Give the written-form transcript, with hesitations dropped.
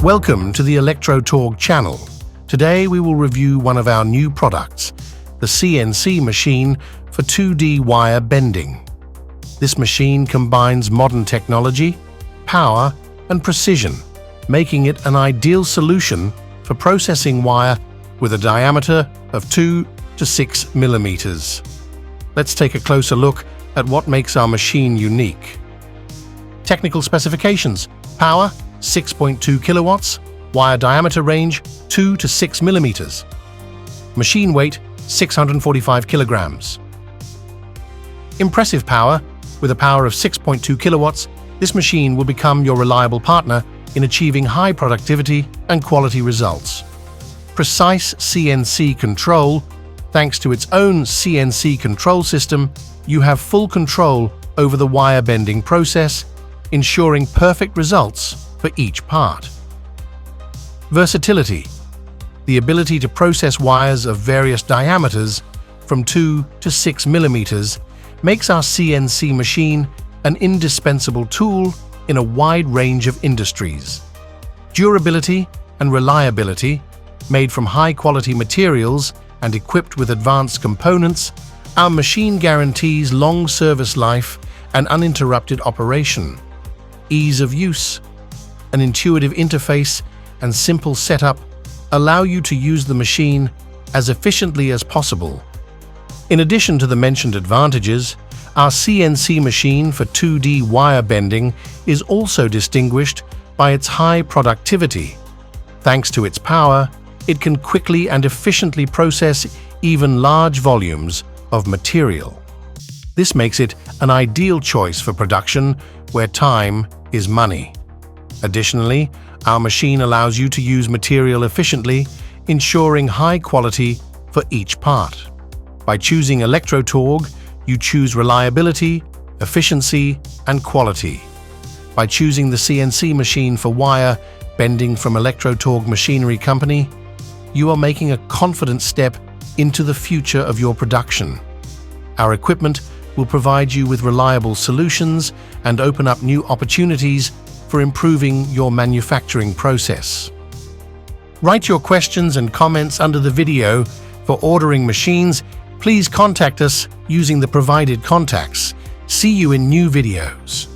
Welcome to the ElectroTorg channel. Today we will review one of our new products, the CNC machine for 2D wire bending. This machine combines modern technology, power and precision, making it an ideal solution for processing wire with a diameter of 2 to 6 millimeters. Let's take a closer look at what makes our machine unique. Technical specifications: power 6.2 kilowatts, wire diameter range 2 to 6 millimeters. Machine weight 645 kilograms. Impressive power. With a power of 6.2 kilowatts, this machine will become your reliable partner in achieving high productivity and quality results. Precise CNC control. Thanks to its own CNC control system, you have full control over the wire bending process, ensuring perfect results for each part. Versatility. The ability to process wires of various diameters from 2 to 6 millimeters makes our CNC machine an indispensable tool in a wide range of industries. Durability and reliability. Made from high-quality materials and equipped with advanced components, our machine guarantees long service life and uninterrupted operation. Ease of use. An intuitive interface and simple setup allow you to use the machine as efficiently as possible. In addition to the mentioned advantages, our CNC machine for 2D wire bending is also distinguished by its high productivity. Thanks to its power, it can quickly and efficiently process even large volumes of material. This makes it an ideal choice for production where time is money. Additionally, our machine allows you to use material efficiently, ensuring high quality for each part. By choosing ElectroTorg, you choose reliability, efficiency, and quality. By choosing the CNC machine for wire bending from ElectroTorg Machinery Company, you are making a confident step into the future of your production. Our equipment will provide you with reliable solutions and open up new opportunities for improving your manufacturing process. Write your questions and comments under the video. For ordering machines, please contact us using the provided contacts. See you in new videos.